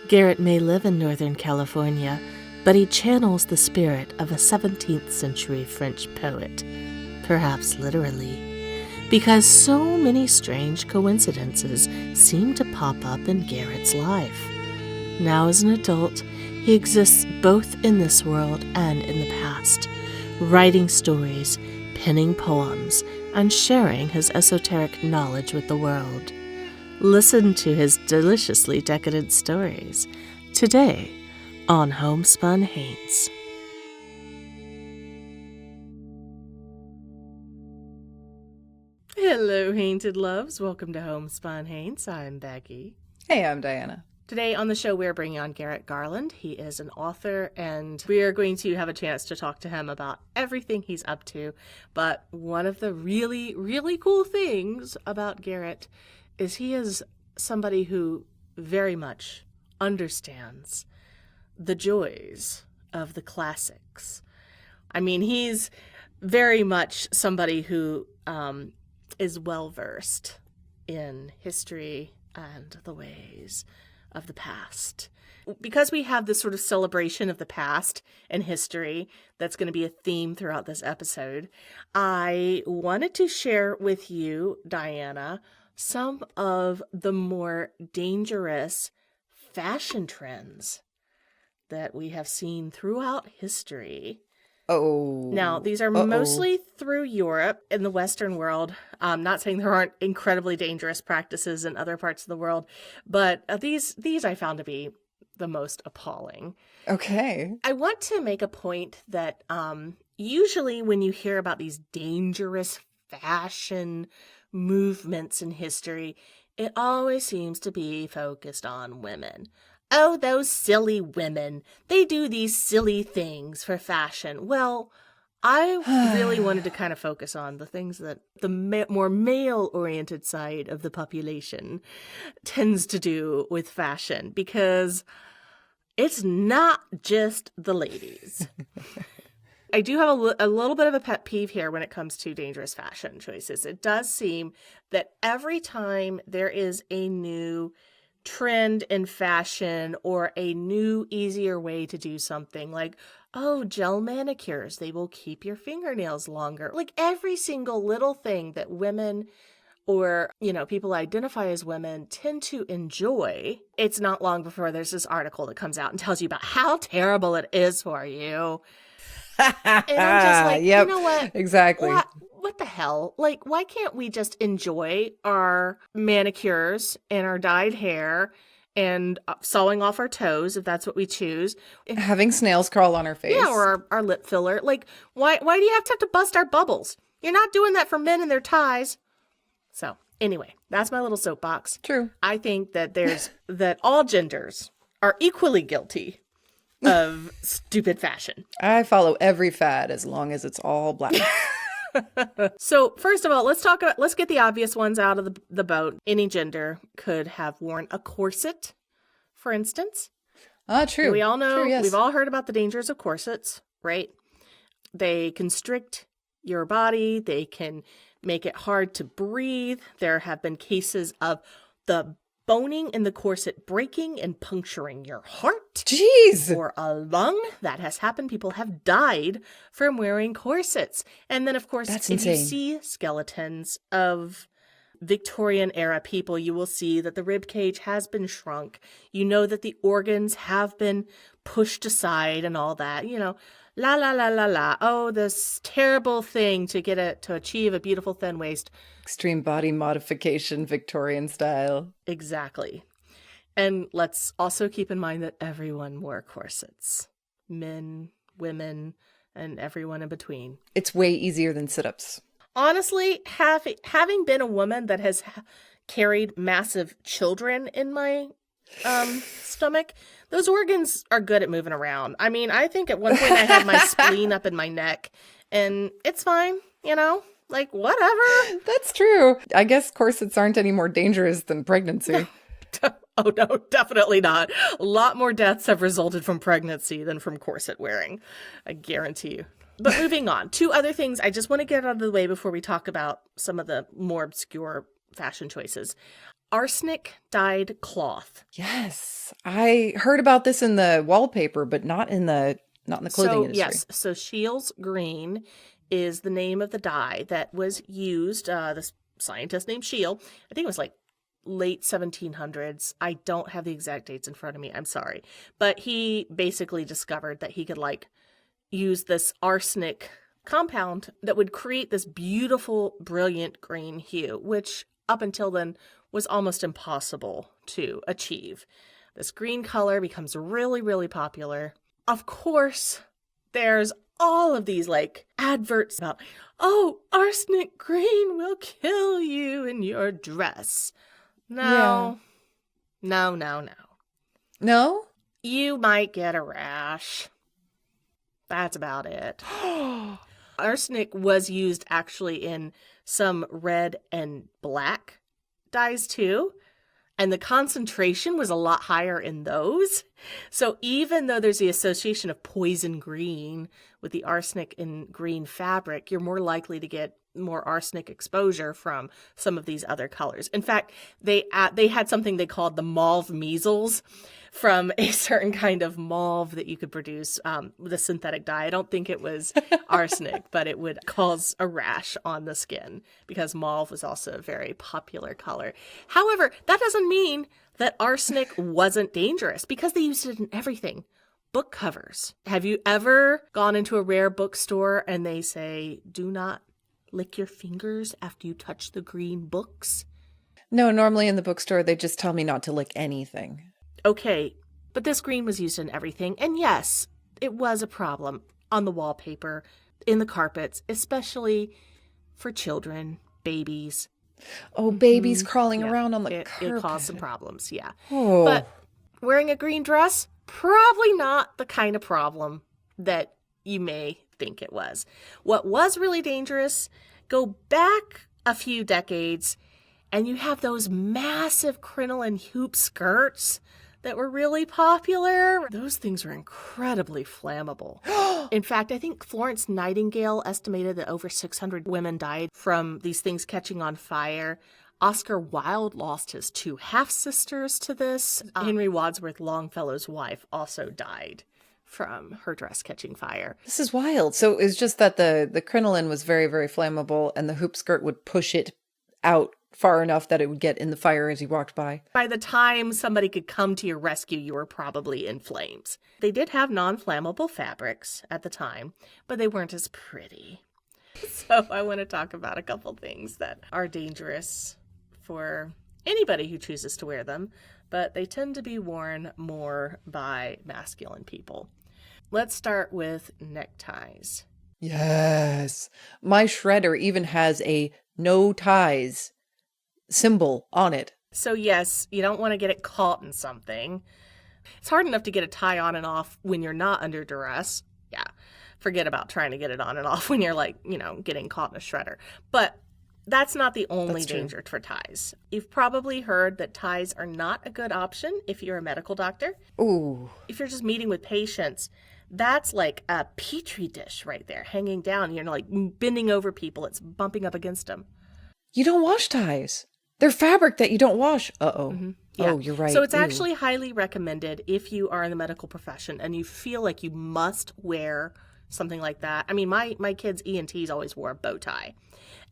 Garrett may live in Northern California, but he channels the spirit of a 17th century French poet, perhaps literally, because so many strange coincidences seem to pop up in Garrett's life. Now as an adult, he exists both in this world and in the past, writing stories, penning poems, and sharing his esoteric knowledge with the world. Listen to his deliciously decadent stories today on Homespun Haints. Hello, Hainted Loves. Welcome to Homespun Haints. I'm Becky. Hey, I'm Diana. Today on the show, we're bringing on Garrett Garland. He is an author, and we are going to have a chance to talk to him about everything he's up to. But one of the really, really cool things about Garrett is he is somebody who very much understands the joys of the classics. I mean, he's very much somebody who is well-versed in history and the ways of the past. Because we have this sort of celebration of the past and history that's going to be a theme throughout this episode, I wanted to share with you, Diana, some of the more dangerous fashion trends that we have seen throughout history. Now, these are mostly through Europe in the Western world. I'm not saying there aren't incredibly dangerous practices in other parts of the world, but these I found to be the most appalling. Okay. I want to make a point that usually when you hear about these dangerous fashion movements in history, it always seems to be focused on women. Oh, those silly women. They do these silly things for fashion. Well, I really wanted to kind of focus on the things that the more male-oriented side of the population tends to do with fashion, because it's not just the ladies. I do have a little bit of a pet peeve here when it comes to dangerous fashion choices. It does seem that every time there is a new trend in fashion or a new, easier way to do something, like, oh, gel manicures, they will keep your fingernails longer. Like every single little thing that women or, people identify as women tend to enjoy, it's not long before there's this article that comes out and tells you about how terrible it is for you. And I'm just like, yep, you know what? Exactly. What the hell? Like, why can't we just enjoy our manicures and our dyed hair and sawing off our toes, if that's what we choose? Having snails crawl on our face. Yeah, or our lip filler. Like, why do you have to bust our bubbles? You're not doing that for men and their ties. So, anyway, that's my little soapbox. True. I think that that all genders are equally guilty of stupid fashion. I follow every fad as long as it's all black. So first of all, let's get the obvious ones out of the boat. Any gender could have worn a corset, for instance. True. We all know, True, yes. We've all heard about the dangers of corsets, right? They constrict your body. They can make it hard to breathe. There have been cases of the boning in the corset breaking and puncturing your heart. Jeez! Or a lung. That has happened. People have died from wearing corsets. And then, of course, That's if insane. you see skeletons of Victorian era people, you will see that the rib cage has been shrunk. You know that the organs have been pushed aside and all that. La la la la la. Oh, this terrible thing to achieve a beautiful thin waist. Extreme body modification, Victorian style. Exactly. And let's also keep in mind that everyone wore corsets. Men, women, and everyone in between. It's way easier than sit-ups. Honestly, having been a woman that has carried massive children in my stomach, those organs are good at moving around. I mean, I think at one point I had my spleen up in my neck, and it's fine, like whatever. That's true. I guess corsets aren't any more dangerous than pregnancy. Oh, no, definitely not. A lot more deaths have resulted from pregnancy than from corset wearing. I guarantee you. But moving on, two other things I just want to get out of the way before we talk about some of the more obscure fashion choices arsenic dyed cloth. Yes. I heard about this in the wallpaper, but not in the clothing industry. Yes, so Scheele's green is the name of the dye that was used. This scientist named Scheele, I think it was like late 1700s. I don't have the exact dates in front of me. I'm sorry. But he basically discovered that he could like use this arsenic compound that would create this beautiful, brilliant green hue, which up until then was almost impossible to achieve. This green color becomes really, really popular. Of course, there's all of these like adverts about, oh, arsenic green will kill you in your dress. No. No? You might get a rash. That's about it. Arsenic was used actually in some red and black dyes too. And the concentration was a lot higher in those. So even though there's the association of poison green with the arsenic in green fabric, you're more likely to get more arsenic exposure from some of these other colors. In fact, they had something they called the mauve measles from a certain kind of mauve that you could produce with a synthetic dye. I don't think it was arsenic, but it would cause a rash on the skin because mauve was also a very popular color. However, that doesn't mean that arsenic wasn't dangerous because they used it in everything. Book covers. Have you ever gone into a rare bookstore and they say, do not lick your fingers after you touch the green books? No, normally in the bookstore, they just tell me not to lick anything. Okay, but this green was used in everything. And yes, it was a problem on the wallpaper, in the carpets, especially for children, babies. Oh, babies crawling around on the carpet. It caused some problems, yeah. Oh. But wearing a green dress, probably not the kind of problem that you may think it was. What was really dangerous, go back a few decades, and you have those massive crinoline hoop skirts that were really popular. Those things were incredibly flammable. In fact, I think Florence Nightingale estimated that over 600 women died from these things catching on fire. Oscar Wilde lost his 2 half-sisters to this. Henry Wadsworth Longfellow's wife also died from her dress catching fire. This is wild. So it's just that the crinoline was very, very flammable and the hoop skirt would push it out far enough that it would get in the fire as you walked by. By the time somebody could come to your rescue, you were probably in flames. They did have non-flammable fabrics at the time, but they weren't as pretty. So I want to talk about a couple things that are dangerous for anybody who chooses to wear them, but they tend to be worn more by masculine people. Let's start with neckties. Yes. My shredder even has a no ties symbol on it. So yes, you don't want to get it caught in something. It's hard enough to get a tie on and off when you're not under duress. Yeah, forget about trying to get it on and off when you're like, getting caught in a shredder. But that's not the only danger for ties. You've probably heard that ties are not a good option if you're a medical doctor. Ooh. If you're just meeting with patients, that's like a petri dish right there hanging down. You're like bending over people. It's bumping up against them. You don't wash ties. They're fabric that you don't wash. Uh-oh. Mm-hmm. Yeah. Oh, you're right. So it's actually highly recommended if you are in the medical profession and you feel like you must wear something like that. I mean, my kids' ENTs always wore a bow tie.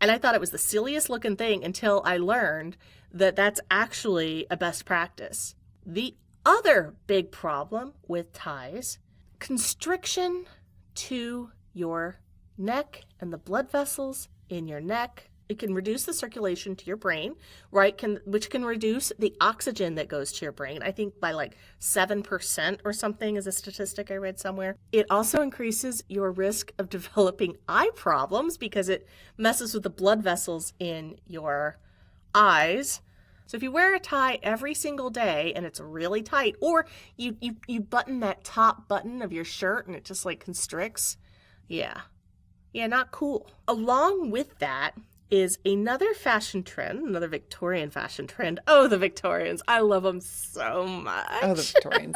And I thought it was the silliest looking thing until I learned that that's actually a best practice. The other big problem with ties, constriction to your neck and the blood vessels in your neck. It can reduce the circulation to your brain, right? Which can reduce the oxygen that goes to your brain. I think by like 7% or something is a statistic I read somewhere. It also increases your risk of developing eye problems because it messes with the blood vessels in your eyes. So if you wear a tie every single day and it's really tight, or you button that top button of your shirt and it just like constricts, yeah, not cool. Along with that is another fashion trend, another Victorian fashion trend. Oh, the Victorians. I love them so much. Oh, the Victorians.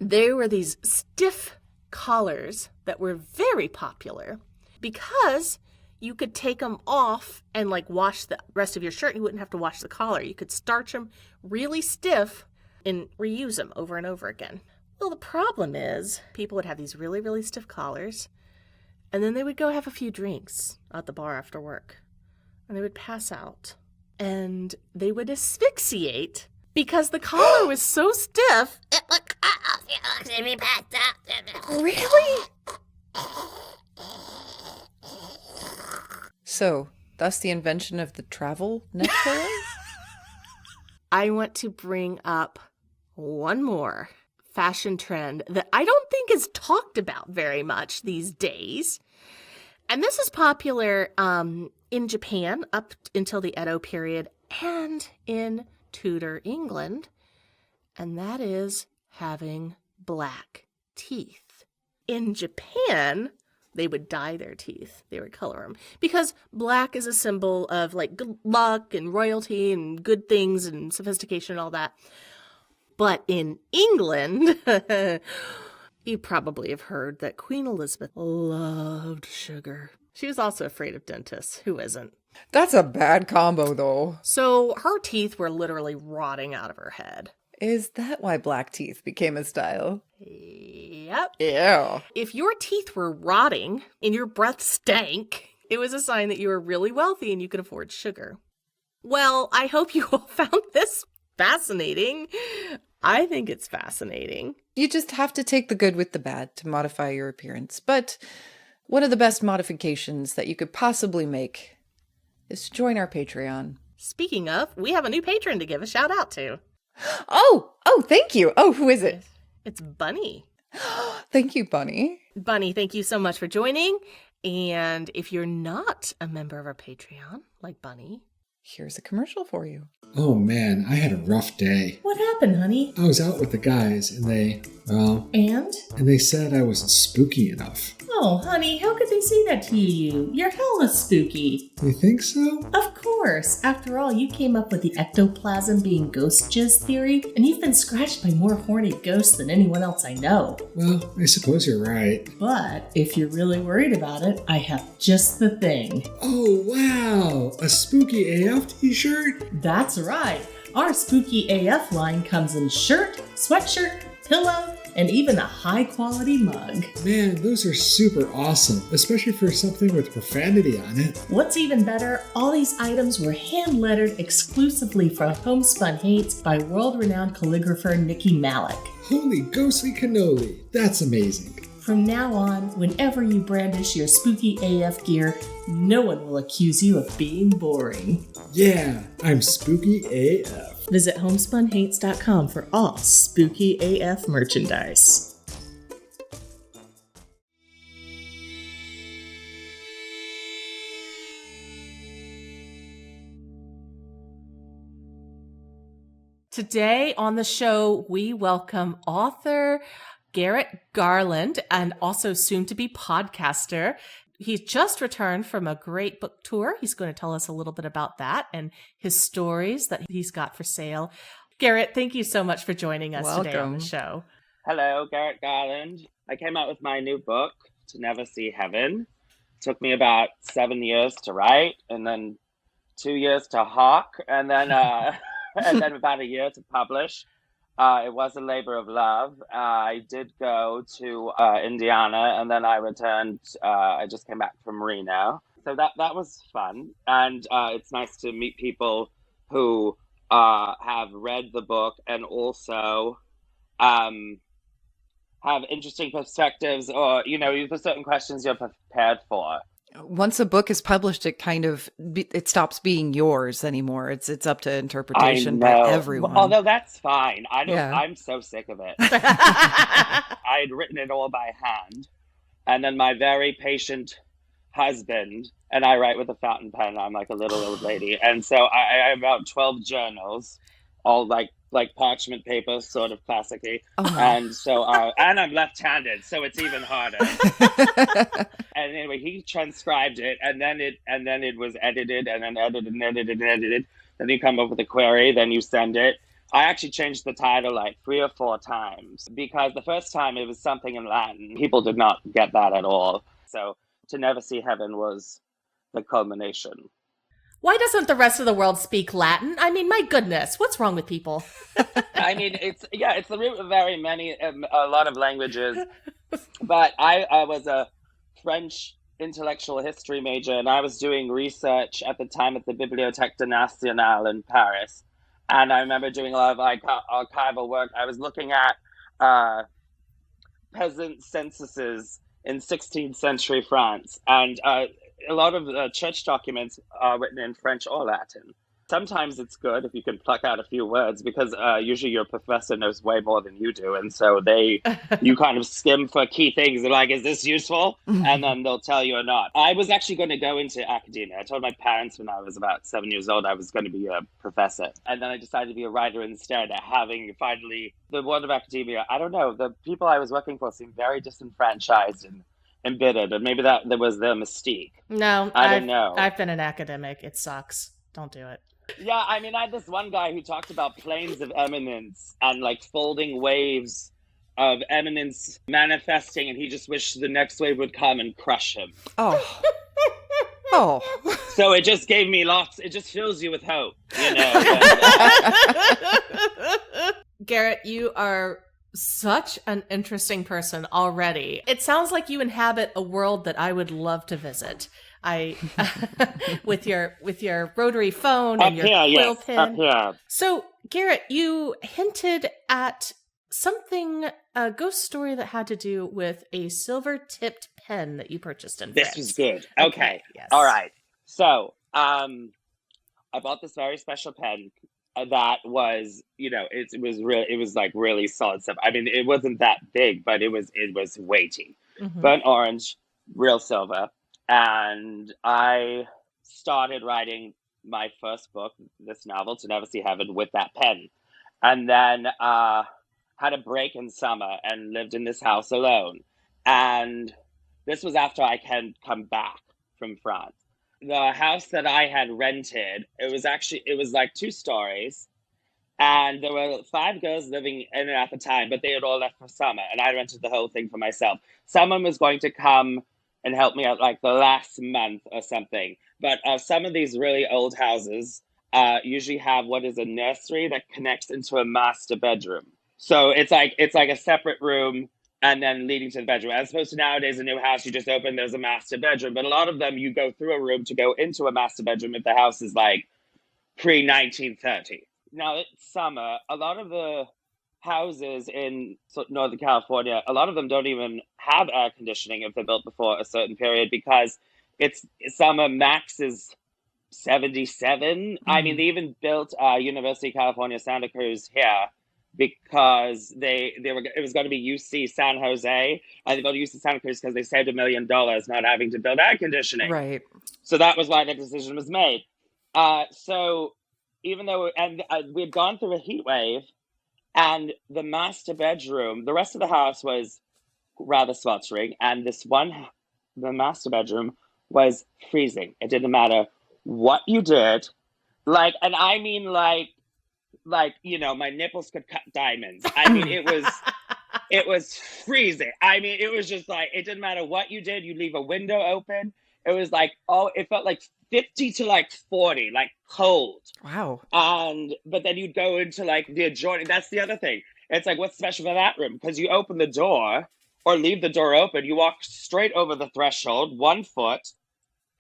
They were these stiff collars that were very popular because you could take them off and like wash the rest of your shirt. You wouldn't have to wash the collar. You could starch them really stiff and reuse them over and over again. Well, the problem is people would have these really, really stiff collars, and then they would go have a few drinks at the bar after work, and they would pass out, and they would asphyxiate because the collar was so stiff. It would me passed out. Really? So, thus the invention of the travel neck pillow? I want to bring up one more fashion trend that I don't think is talked about very much these days. And this is popular in Japan up until the Edo period and in Tudor England. And that is having black teeth. In Japan, they would dye their teeth. They would color them because black is a symbol of like good luck and royalty and good things and sophistication and all that. But in England, you probably have heard that Queen Elizabeth loved sugar. She was also afraid of dentists. Who isn't? That's a bad combo, though. So her teeth were literally rotting out of her head. Is that why black teeth became a style? Yep. Yeah. If your teeth were rotting and your breath stank, it was a sign that you were really wealthy and you could afford sugar. Well, I hope you all found this fascinating. I think it's fascinating. You just have to take the good with the bad to modify your appearance. But one of the best modifications that you could possibly make is to join our Patreon. Speaking of, we have a new patron to give a shout out to. Oh, thank you. Oh, who is it? It's Bunny. Thank you, Bunny. Bunny, thank you so much for joining. And if you're not a member of our Patreon, like Bunny, here's a commercial for you. Oh man, I had a rough day. What happened, honey? I was out with the guys and And they said I wasn't spooky enough. Oh, honey, how could they say that to you? You're hella spooky. You think so? Of course. After all, you came up with the ectoplasm being ghost jizz theory, and you've been scratched by more horny ghosts than anyone else I know. Well, I suppose you're right. But if you're really worried about it, I have just the thing. Oh, wow! A spooky AF t-shirt? That's right. Our Spooky AF line comes in shirt, sweatshirt, pillow, and even a high-quality mug. Man, those are super awesome, especially for something with profanity on it. What's even better, all these items were hand-lettered exclusively for Homespun Haints by world-renowned calligrapher Nikki Malik. Holy ghostly cannoli, that's amazing. From now on, whenever you brandish your Spooky AF gear, no one will accuse you of being boring. Yeah, I'm Spooky AF. Visit homespunhaints.com for all Spooky AF merchandise. today on the show, we welcome author Garrett Garland and also soon to be podcaster. He's just returned from a great book tour. He's going to tell us a little bit about that and his stories that he's got for sale. Garrett, thank you so much for joining us today on the show. Hello, Garrett Garland. I came out with my new book, To Never See Heaven. It took me about 7 years to write, and then 2 years to hawk, and then and then about a year to publish. It was a labor of love. I did go to Indiana, and then I returned. I just came back from Reno. So that was fun. And it's nice to meet people who have read the book and also have interesting perspectives, or, you know, for certain questions you're prepared for. Once a book is published, it kind of it stops being yours anymore. It's up to interpretation by everyone. Although that's fine. Yeah. I'm so sick of it. I had written it all by hand, and then my very patient husband and I write with a fountain pen. I'm like a little old lady, and so I have about 12 journals, all like parchment paper, sort of classic-y. And so and I'm left-handed, so it's even harder. And anyway, he transcribed it, and then it was edited, and then edited. Then you come up with a query, then you send it. I actually changed the title like 3 or 4 times, because the first time it was something in Latin. People did not get that at all. So To Never See Heaven was the culmination. Why doesn't the rest of the world speak Latin? I mean, my goodness, what's wrong with people? I mean, it's the root of a lot of languages. But I was a French intellectual history major, and I was doing research at the time at the Bibliothèque Nationale in Paris. And I remember doing a lot of archival work. I was looking at peasant censuses in 16th century France, and a lot of church documents are written in French or Latin. Sometimes it's good if you can pluck out a few words, because usually your professor knows way more than you do, and so you kind of skim for key things. They're like, is this useful? And then they'll tell you or not. I was actually going to go into academia. I told my parents when I was about 7 years old I was going to be a professor, and then I decided to be a writer instead, having finally the world of academia. I don't know, the people I was working for seemed very disenfranchised and embittered, and maybe that was their mystique. No, I don't know. I've been an academic. It sucks. Don't do it. Yeah, I mean, I had this one guy who talked about planes of eminence and like folding waves of eminence manifesting, and he just wished the next wave would come and crush him. Oh. Oh. So it just gave me it just fills you with hope, you know. Garrett, you are such an interesting person already. It sounds like you inhabit a world that I would love to visit. With your rotary phone and your quill pen. Up here. So, Garrett, you hinted at a ghost story that had to do with a silver-tipped pen that you purchased in France. This was good. Okay. Yes. All right. So, I bought this very special pen that was, it was like really solid stuff. I mean, it wasn't that big, but it was weighty. Mm-hmm. Burnt orange, real silver. And I started writing my first book, this novel, To Never See Heaven, with that pen. And then had a break in summer and lived in this house alone. And this was after I had come back from France. The house that I had rented, it was like 2 stories. And there were 5 girls living in it at the time, but they had all left for summer. And I rented the whole thing for myself. Someone was going to come and help me out like the last month or something. But some of these really old houses usually have what is a nursery that connects into a master bedroom. So it's like a separate room and then leading to the bedroom. As opposed to nowadays, a new house, you just open, there's a master bedroom. But a lot of them, you go through a room to go into a master bedroom if the house is like pre-1930. Now, it's summer. A lot of the houses in Northern California, a lot of them don't even have air conditioning if they're built before a certain period, because it's summer, max is 77. Mm-hmm. I mean, they even built University of California, Santa Cruz here because it was going to be UC San Jose, and they built UC Santa Cruz because they saved $1 million not having to build air conditioning. Right. So that was why the decision was made. So even though we had gone through a heat wave, and the master bedroom, the rest of the house was rather sweltering, and the master bedroom was freezing. It didn't matter what you did, my nipples could cut diamonds. I mean, it was freezing. I mean, it was just like, it didn't matter what you did. You leave a window open. It was like, it felt like 50 to like 40, like cold. Wow. But then you'd go into like the adjoining. That's the other thing. It's like, what's special about that room? Because you open the door or leave the door open, you walk straight over the threshold, 1 foot,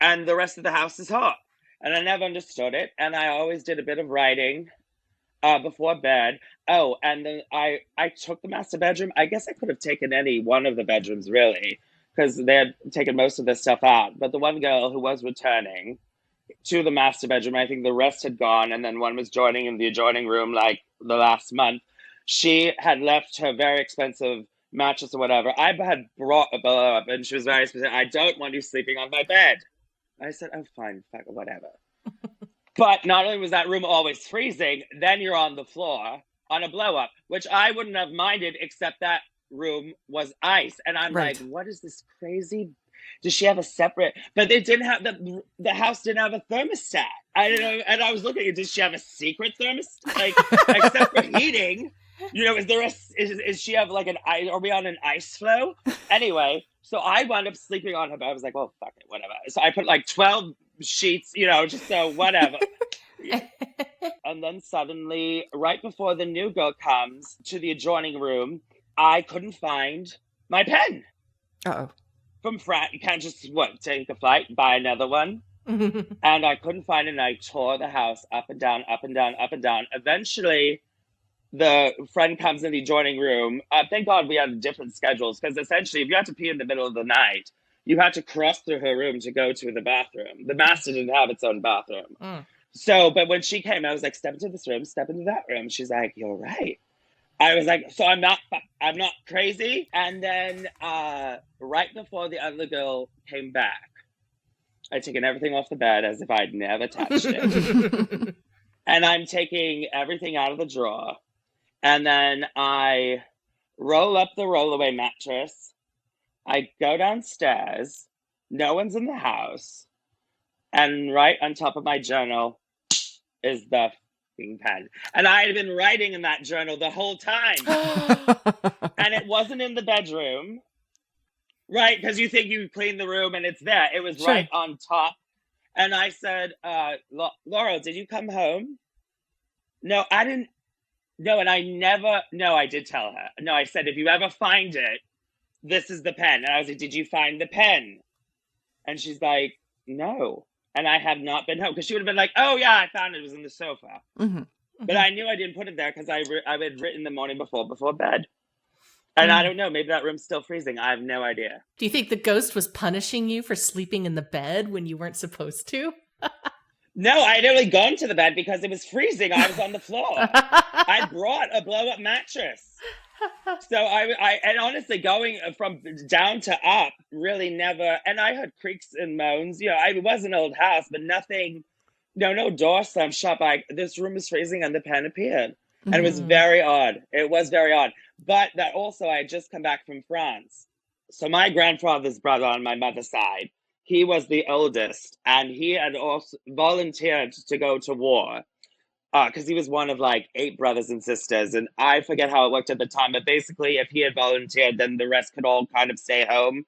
and the rest of the house is hot. And I never understood it. And I always did a bit of writing before bed. Oh, and then I took the master bedroom. I guess I could have taken any one of the bedrooms, really, because they had taken most of their stuff out. But the one girl who was returning to the master bedroom, I think the rest had gone, and then one was joining in the adjoining room like the last month. She had left her very expensive mattress or whatever. I had brought a pillow up, and she was very specific. I don't want you sleeping on my bed. I said, oh, fine, fuck, whatever. But not only was that room always freezing, then you're on the floor on a blow up, which I wouldn't have minded, except that room was ice. And I'm like, what is this crazy? Does she have a separate? But they didn't have the house didn't have a thermostat. I don't know. And I was looking at, did she have a secret thermostat, like separate heating? You know, is she have like an ice? Are we on an ice floe? Anyway, so I wound up sleeping on her bed. I was like, well, fuck it, whatever. So I put like 12 sheets, you know, just so whatever. And then suddenly, right before the new girl comes to the adjoining room, I couldn't find my pen. Uh-oh. From France, you can't just, take a flight, buy another one? And I couldn't find it, and I tore the house up and down, up and down, up and down. Eventually, the friend comes in the adjoining room. Thank God we had different schedules, because essentially, if you had to pee in the middle of the night, you had to cross through her room to go to the bathroom. The master didn't have its own bathroom. So, but when she came, I was like, step into this room, step into that room. She's like, you're right. I was like, so I'm not crazy. And then right before the other girl came back, I'd taken everything off the bed as if I'd never touched it. And I'm taking everything out of the drawer. And then I roll up the rollaway mattress. I go downstairs. No one's in the house. And right on top of my journal is the pen. And I had been writing in that journal the whole time. And it wasn't in the bedroom. Right, because you think you clean the room and it's there. It was right on top. And I said, Laurel, did you come home? No, I didn't. No, and I never. No, I did tell her. No, I said, if you ever find it, this is the pen. And I was like, did you find the pen? And she's like, no. And I have not been home. Because she would have been like, oh, yeah, I found it. It was in the sofa. But I knew I didn't put it there because I had written the morning before bed. And I don't know, maybe that room's still freezing. I have no idea. Do you think the ghost was punishing you for sleeping in the bed when you weren't supposed to? No, I had only gone to the bed because it was freezing. I was on the floor. I brought a blow-up mattress. So I and honestly, going from down to up really never, and I heard creaks and moans. You know, it was an old house, but nothing, no door slammed shut. This room is freezing and the pen appeared. And it was very odd. It was very odd. But that also, I had just come back from France. So my grandfather's brother on my mother's side, he was the oldest. And he had also volunteered to go to war. Because he was one of like 8 brothers and sisters. And I forget how it worked at the time. But basically, if he had volunteered, then the rest could all kind of stay home.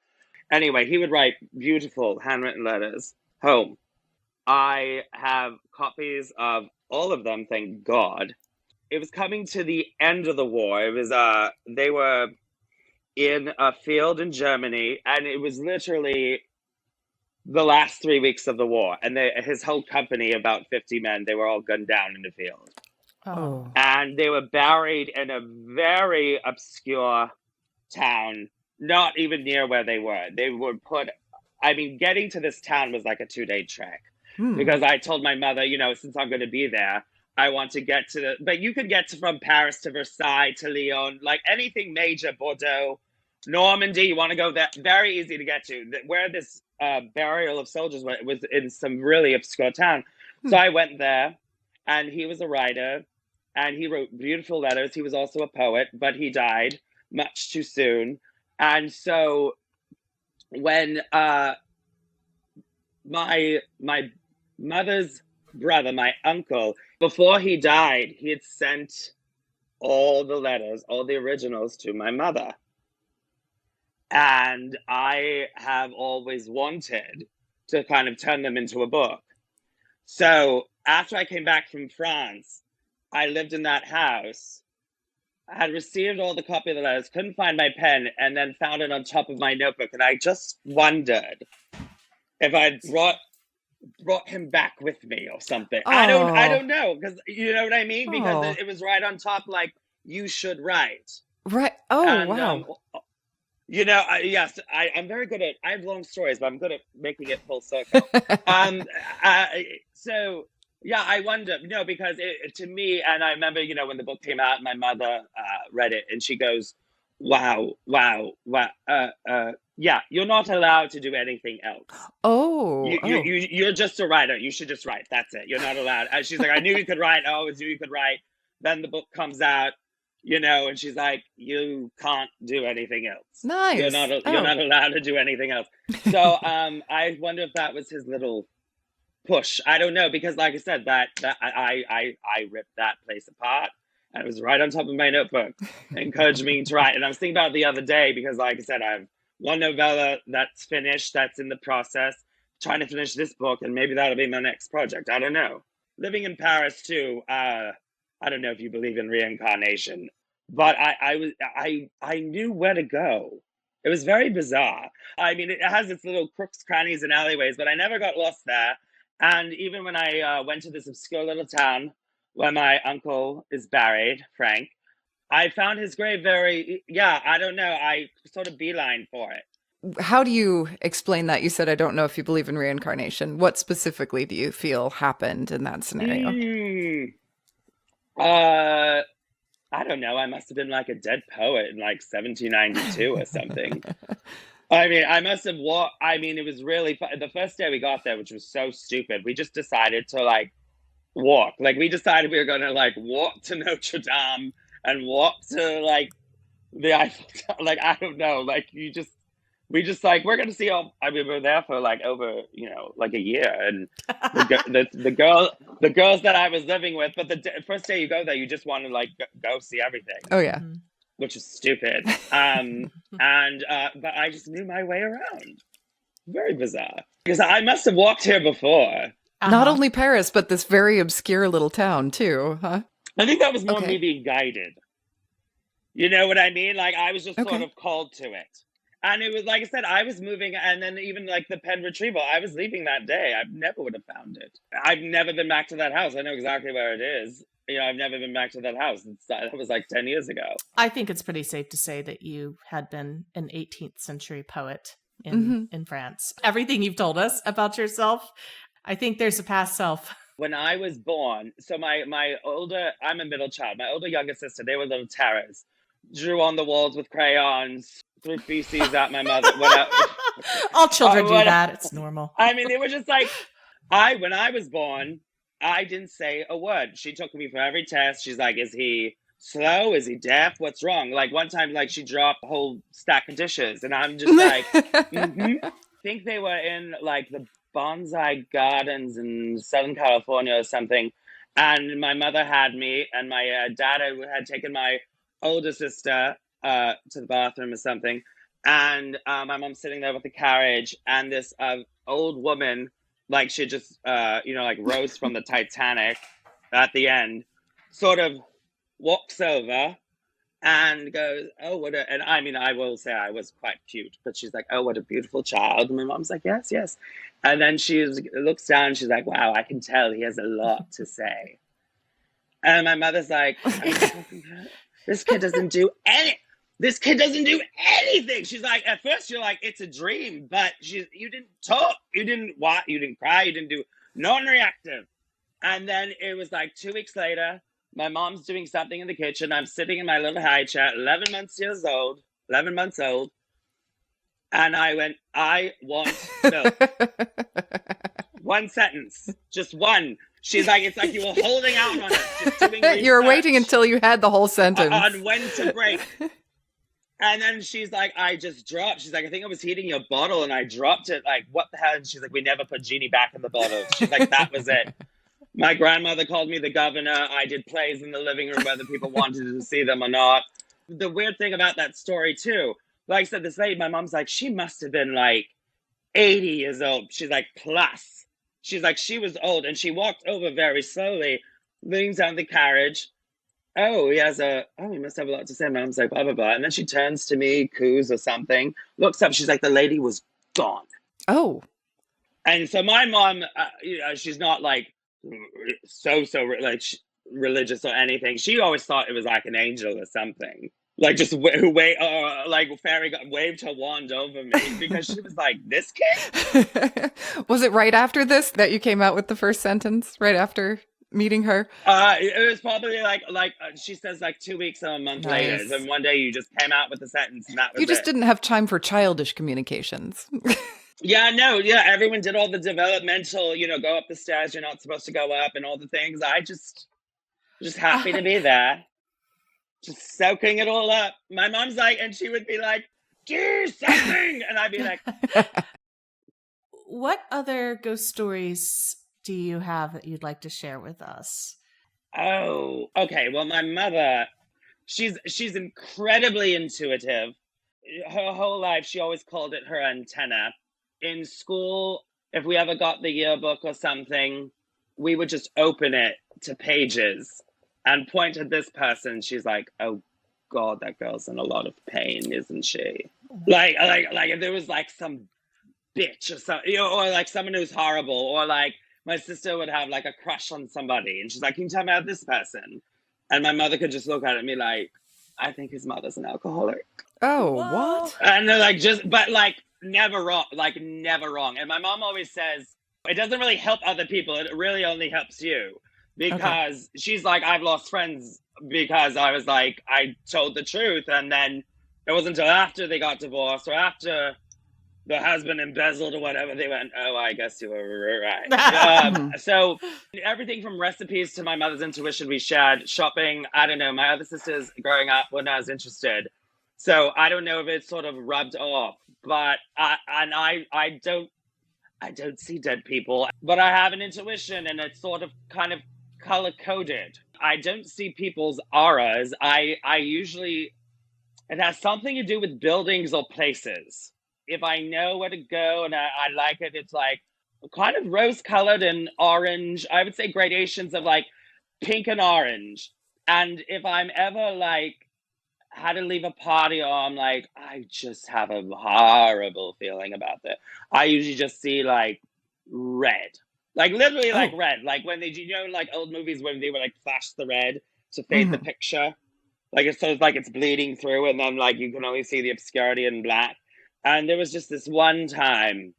Anyway, he would write beautiful handwritten letters home. I have copies of all of them, thank God. It was coming to the end of the war. It was they were in a field in Germany, and it was literally the last 3 weeks of the war. And his whole company, about 50 men, they were all gunned down in the field. Oh. And they were buried in a very obscure town, not even near where they were. They were getting to this town was like a 2-day trek. Because I told my mother, you know, since I'm going to be there, I want to get to but you could get from Paris to Versailles to Lyon, like anything major, Bordeaux, Normandy, you want to go there, very easy to get to. Where this burial of soldiers was in some really obscure town. So I went there, and he was a writer, and he wrote beautiful letters. He was also a poet, but he died much too soon. And so when my mother's brother, my uncle, before he died, he had sent all the letters, all the originals to my mother. And I have always wanted to kind of turn them into a book. So after I came back from France, I lived in that house. I had received all the copy of the letters, couldn't find my pen, and then found it on top of my notebook. And I just wondered if I'd brought him back with me or something. I don't know, because you know what I mean, because it was right on top, like, you should write. Right. Wow. You know, yes, I'm very good at, I have long stories, but I'm good at making it full circle. So yeah, I wonder, because to me, and I remember, when the book came out, my mother read it, and she goes, wow, yeah, you're not allowed to do anything else. You're just a writer. You should just write. That's it. You're not allowed. And she's like, I knew you could write. I always knew you could write. Then the book comes out, and she's like, you can't do anything else. Nice. You're not allowed to do anything else. So I wonder if that was his little push. I don't know, because like I said, that I ripped that place apart. And it was right on top of my notebook, encouraging me to write. And I was thinking about it the other day because, like I said, I have one novella that's finished, that's in the process, trying to finish this book, and maybe that'll be my next project. I don't know. Living in Paris too. I don't know if you believe in reincarnation, but I knew where to go. It was very bizarre. I mean, it has its little crooks, crannies, and alleyways, but I never got lost there. And even when I went to this obscure little town where my uncle is buried, Frank, I found his grave I don't know. I sort of beeline for it. How do you explain that? You said, I don't know if you believe in reincarnation. What specifically do you feel happened in that scenario? I don't know. I must have been like a dead poet in like 1792 or something. I mean, I must have walked. I mean, it was really fun. The first day we got there, which was so stupid, we just decided to like walk. Like, we decided we were going to like walk to Notre Dame and walk to like the Eiffel Tower. Like, I don't know. Like, we just like, we're going to see all. I mean, we were there for like over, like a year. And the girls that I was living with, but the first day you go there, you just want to like go see everything. Oh, yeah. Which is stupid. But I just knew my way around. Very bizarre. Because I must have walked here before. Not only Paris, but this very obscure little town too, huh? I think that was more me being guided. You know what I mean? Like, I was just sort of called to it. And it was, like I said, I was moving, and then even like the pen retrieval, I was leaving that day. I never would have found it. I've never been back to that house. I know exactly where it is. I've never been back to that house. That was like 10 years ago. I think it's pretty safe to say that you had been an 18th century poet in France. Everything you've told us about yourself, I think there's a past self. When I was born, so my older, I'm a middle child, my older younger sister, they were little terrors. Drew on the walls with crayons, threw feces at my mother. All children do that. It's normal. I mean, they were just like, when I was born, I didn't say a word. She took me for every test. She's like, is he slow? Is he deaf? What's wrong? Like, one time, like, she dropped a whole stack of dishes. And I'm just like, I think they were in, like, the bonsai gardens in Southern California or something. And my mother had me, and my dad had taken my older sister to the bathroom or something. And my mom's sitting there with the carriage, and this old woman, like, she just, like rose from the Titanic at the end, sort of walks over and goes, oh, what a, and I mean, I will say I was quite cute, but she's like, oh, what a beautiful child. And my mom's like, yes, yes. And then she looks down and she's like, wow, I can tell he has a lot to say. And my mother's like, this kid doesn't do anything. She's like, at first you're like, it's a dream, but you didn't talk, you didn't cry, you didn't do non-reactive. And then it was like 2 weeks later, my mom's doing something in the kitchen. I'm sitting in my little high chair, 11 months old. And I went, I want milk. One sentence, just one. She's like, it's like you were holding out on it. Just doing research. You were waiting until you had the whole sentence. On when to break. And then she's like, I just dropped. She's like, I think I was heating your bottle and I dropped it. Like, what the hell? And she's like, we never put Genie back in the bottle. She's like, that was it. My grandmother called me the governor. I did plays in the living room whether people wanted to see them or not. The weird thing about that story, too, like I said, this lady, my mom's like, she must have been like 80 years old. She's like, plus. She's like, she was old. And she walked over very slowly, leans down the carriage. Oh, he must have a lot to say. My mom's like, blah, blah, blah. And then she turns to me, coos or something, looks up. She's like, the lady was gone. Oh. And so my mom, she's not like so like religious or anything. She always thought it was like an angel or something. Like just like fairy waved her wand over me because she was like, this kid? Was it right after this that you came out with the first sentence? Right after meeting her? It was probably like she says like 2 weeks or a month later. Then one day you just came out with the sentence and that was it. You just didn't have time for childish communications. Yeah, everyone did all the developmental, go up the stairs you're not supposed to go up and all the things. I just happy to be there. Just soaking it all up. My mom's like, and she would be like, do something. And I'd be like. What other ghost stories do you have that you'd like to share with us? Oh, okay. Well, my mother, she's incredibly intuitive. Her whole life, she always called it her antenna. In school, if we ever got the yearbook or something, we would just open it to pages and point at this person. She's like, "Oh God, that girl's in a lot of pain, isn't she?" Like if there was like some bitch or something, or like someone who's horrible, or like my sister would have like a crush on somebody, and she's like, "Can you tell me about this person?" And my mother could just look at me like, "I think his mother's an alcoholic." Oh, Whoa. what? And they're like, but like never wrong, like never wrong. And my mom always says, it doesn't really help other people. It really only helps you. Because she's like, I've lost friends because I was like, I told the truth. And then it wasn't until after they got divorced or after the husband embezzled or whatever, they went, "Oh, I guess you were right." So everything from recipes to my mother's intuition we shared, shopping, I don't know, my other sisters growing up when I was interested. So I don't know if it sort of rubbed off, but I don't see dead people, but I have an intuition and it's sort of kind of color coded. I don't see people's auras. I usually, it has something to do with buildings or places. If I know where to go and I like it, it's like kind of rose colored and orange. I would say gradations of like pink and orange. And if I'm ever like had to leave a party or I'm like, I just have a horrible feeling about this, I usually just see like red. Like literally like red. Like when they, like old movies when they would like flash the red to fade the picture. Like it's sort of like it's bleeding through and then like you can only see the obscurity in black. And there was just this one time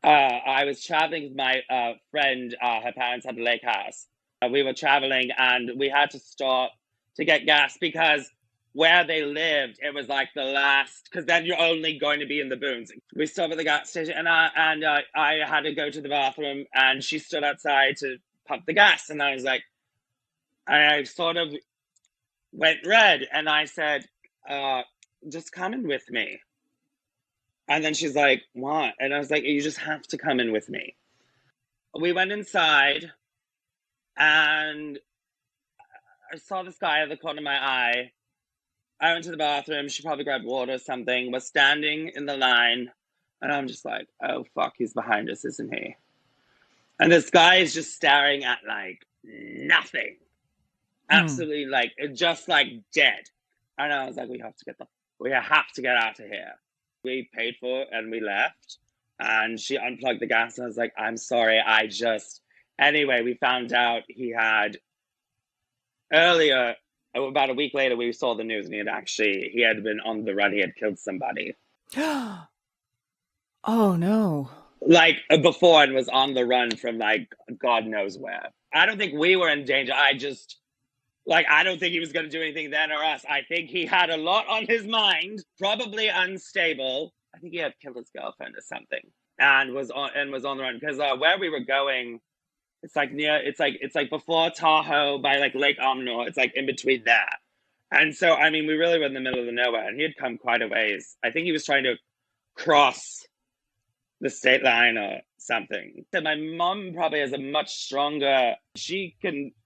I was traveling with my friend. Her parents had a lake house. We were traveling and we had to stop to get gas because where they lived, it was like the last, because then you're only going to be in the boons. We stopped at the gas station and I had to go to the bathroom and she stood outside to pump the gas. And I was like, I sort of went red and I said, just come in with me. And then she's like, what? And I was like, you just have to come in with me. We went inside and I saw this guy at the corner of my eye. I went to the bathroom. She probably grabbed water or something, was standing in the line. And I'm just like, oh, fuck, he's behind us, isn't he? And this guy is just staring at like nothing. Absolutely like, just like dead. And I was like, we have to get out of here. We paid for it and we left. And she unplugged the gas and I was like, I'm sorry, Anyway, we found out he had earlier, about a week later, we saw the news and he had been on the run. He had killed somebody. Oh, no. Like before and was on the run from like God knows where. I don't think we were in danger. I don't think he was going to do anything then or us. I think he had a lot on his mind, probably unstable. I think he had killed his girlfriend or something and was on the run because where we were going, it's like before Tahoe by like Lake Omnor. It's like in between that. And so, I mean, we really were in the middle of the nowhere and he had come quite a ways. I think he was trying to cross the state line or something. So my mom probably has a much stronger,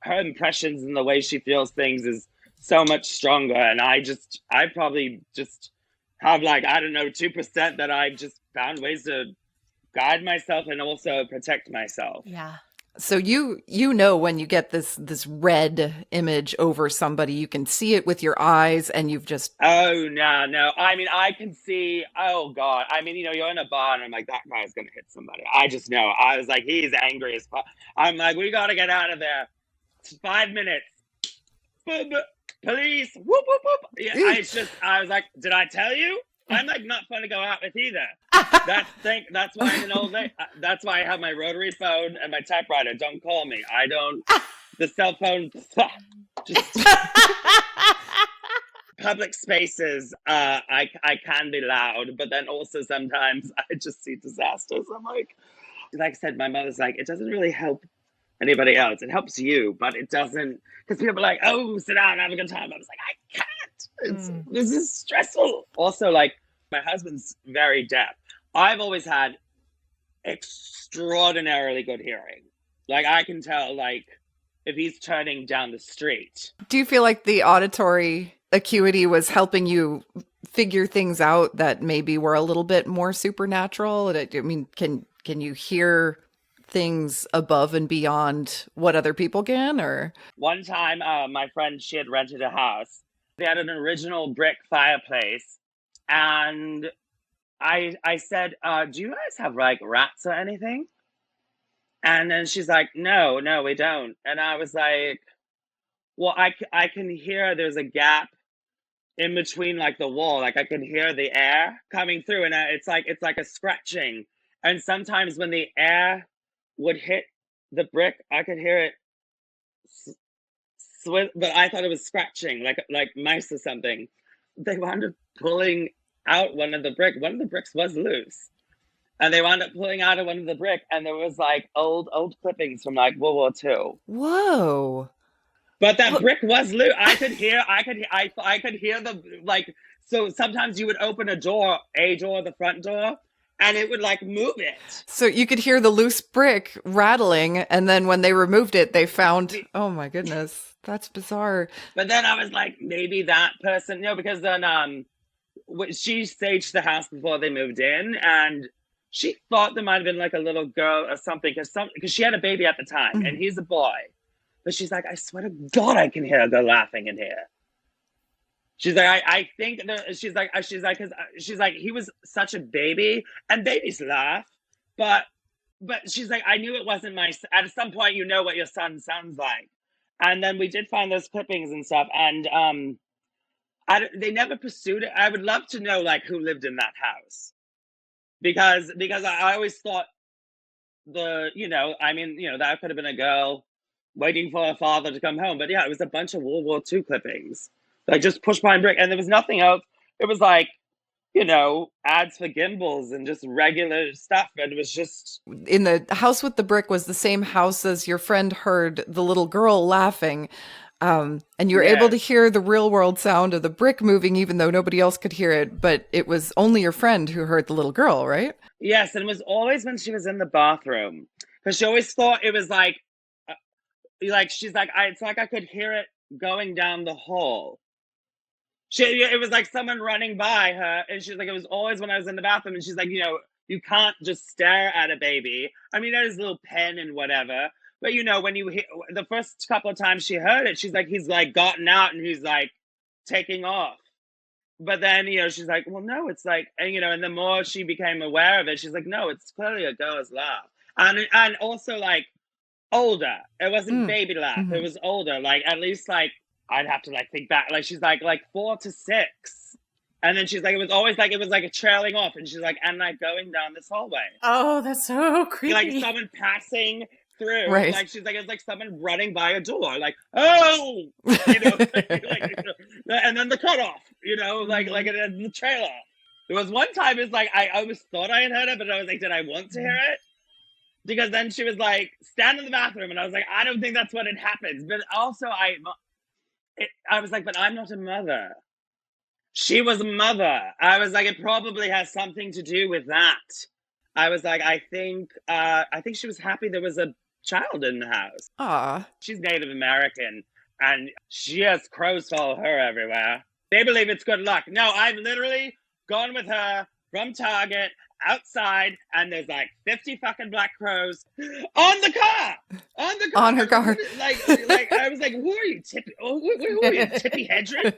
her impressions and the way she feels things is so much stronger. And I probably just have like, I don't know, 2% that I've just found ways to guide myself and also protect myself. Yeah. So you know when you get this red image over somebody, you can see it with your eyes and you've just... Oh, no. I mean, I can see, oh, God. I mean, you're in a bar and I'm like, that guy's going to hit somebody. I just know. I was like, he's angry as fuck. I'm like, we got to get out of there. 5 minutes. Police. Whoop, whoop, whoop. Yeah, I was like, did I tell you? I'm like not fun to go out with either. That's why I'm an old lady. That's why I have my rotary phone and my typewriter. Don't call me. I don't. The cell phone. Just public spaces. I can be loud, but then also sometimes I just see disasters. I'm like I said, my mother's like, it doesn't really help anybody else. It helps you, but it doesn't. Because people are like, oh, sit down, have a good time. I was like, I can't. This is stressful. Also, like, my husband's very deaf. I've always had extraordinarily good hearing. Like, I can tell, like, if he's turning down the street. Do you feel like the auditory acuity was helping you figure things out that maybe were a little bit more supernatural? I mean, can you hear things above and beyond what other people can? Or one time, my friend, she had rented a house. They had an original brick fireplace, and I said, "Do you guys have like rats or anything?" And then she's like, "No, we don't." And I was like, "Well, I can hear there's a gap in between like the wall, like I can hear the air coming through, and it's like a scratching. And sometimes when the air would hit the brick, I could hear it, but I thought it was scratching, like mice or something. They wound up pulling out one of the brick. One of the bricks was loose, and they wound up pulling out of one of the brick, and there was like old clippings from like World War II. whoa. But that brick was loose. I could hear the, like, so sometimes you would open a door, the front door, and it would like move it. So you could hear the loose brick rattling, and then when they removed it, they found, oh my goodness, that's bizarre. But then I was like, maybe that person, because then she staged the house before they moved in, and she thought there might have been like a little girl or something, because she had a baby at the time, and he's a boy. But she's like, I swear to God, I can hear a girl laughing in here. She's like, I think that she's like, he was such a baby, and babies laugh, but she's like, I knew it wasn't at some point, you know what your son sounds like. And then we did find those clippings and stuff, and they never pursued it. I would love to know like who lived in that house, because I always thought that could have been a girl waiting for her father to come home. But yeah, it was a bunch of World War II clippings, like just push behind brick, and there was nothing else. It was like, ads for gimbals and just regular stuff, and it was just... In the house with the brick was the same house as your friend heard the little girl laughing, and you were able to hear the real world sound of the brick moving, even though nobody else could hear it, but it was only your friend who heard the little girl, right? Yes, and it was always when she was in the bathroom, because she always thought it was like she's like, it's like I could hear it going down the hall. It was like someone running by her, and she's like, it was always when I was in the bathroom, and she's like, you can't just stare at a baby. I mean, there's a little pen and whatever, but when you hear the first couple of times she heard it, she's like, he's like gotten out and he's like taking off. But then, she's like, well, no, it's like, and the more she became aware of it, she's like, no, it's clearly a girl's laugh. And also like older. It wasn't baby laugh. It was older. Like at least like, I'd have to like think back. Like she's like 4 to 6. And then she's like, it was always like, it was like a trailing off. And she's like, and like going down this hallway. Oh, that's so creepy. Like someone passing through. Right. Like she's like, it's like someone running by a door. Like, oh, and then the cutoff, like the trailer. There was one time it's like, I always thought I had heard it, but I was like, did I want to hear it? Because then she was like, stand in the bathroom. And I was like, I don't think that's what it happens. But also I was like, but I'm not a mother. She was a mother. I was like, it probably has something to do with that. I was like, I think she was happy there was a child in the house. Ah, She's Native American, and she has crows follow her everywhere. They believe it's good luck. No, I've literally gone with her from Target outside, and there's like 50 fucking black crows on the car. On her car. Like I was like, who are you, Tippy? Oh, who are you, Tippy Hedren?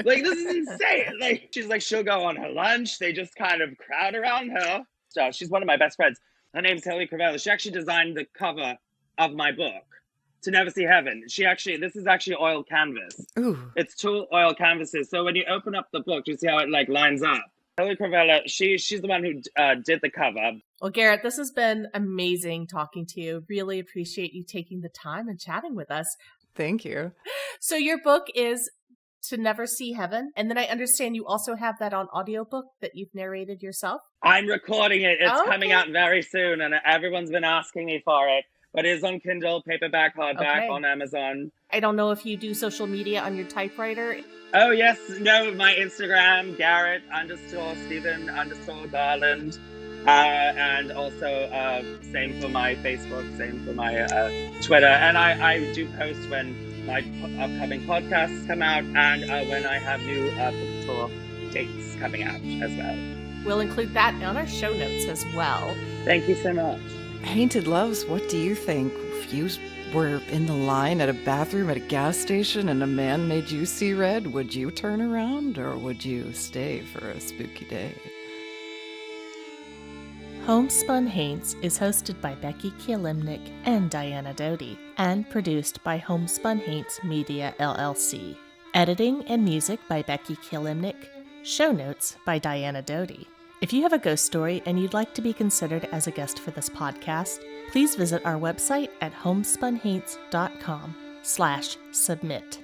Like, this is insane. Like, she's like, she'll go on her lunch. They just kind of crowd around her. So she's one of my best friends. Her name's Hilly Cravella. She actually designed the cover of my book, To Never See Heaven. This is actually oil canvas. ooh. It's 2 oil canvases. So when you open up the book, you see how it like lines up. Hilly Cravella, she's the one who did the cover. Well, Garrett, this has been amazing talking to you. Really appreciate you taking the time and chatting with us. Thank you. So your book is To Never See Heaven. And then I understand you also have that on audiobook that you've narrated yourself. I'm recording it. It's Okay. coming out very soon, and everyone's been asking me for it. But it is on Kindle, paperback, hardback, Okay. on Amazon. I don't know if you do social media on your typewriter. Oh, yes. No, my Instagram, Garrett_Stephen_Garland. And also, same for my Facebook, same for my Twitter. And I do post when my upcoming podcasts come out and when I have new book tour dates coming out as well. We'll include that on our show notes as well. Thank you so much. Hainted Loves, what do you think? If you were in the line at a bathroom at a gas station and a man made you see red, would you turn around or would you stay for a spooky day? Homespun Haints is hosted by Becky Kielimnik and Diana Doty and produced by Homespun Haints Media LLC. Editing and music by Becky Kielimnik. Show notes by Diana Doty. If you have a ghost story and you'd like to be considered as a guest for this podcast, please visit our website at homespunhaints.com/submit.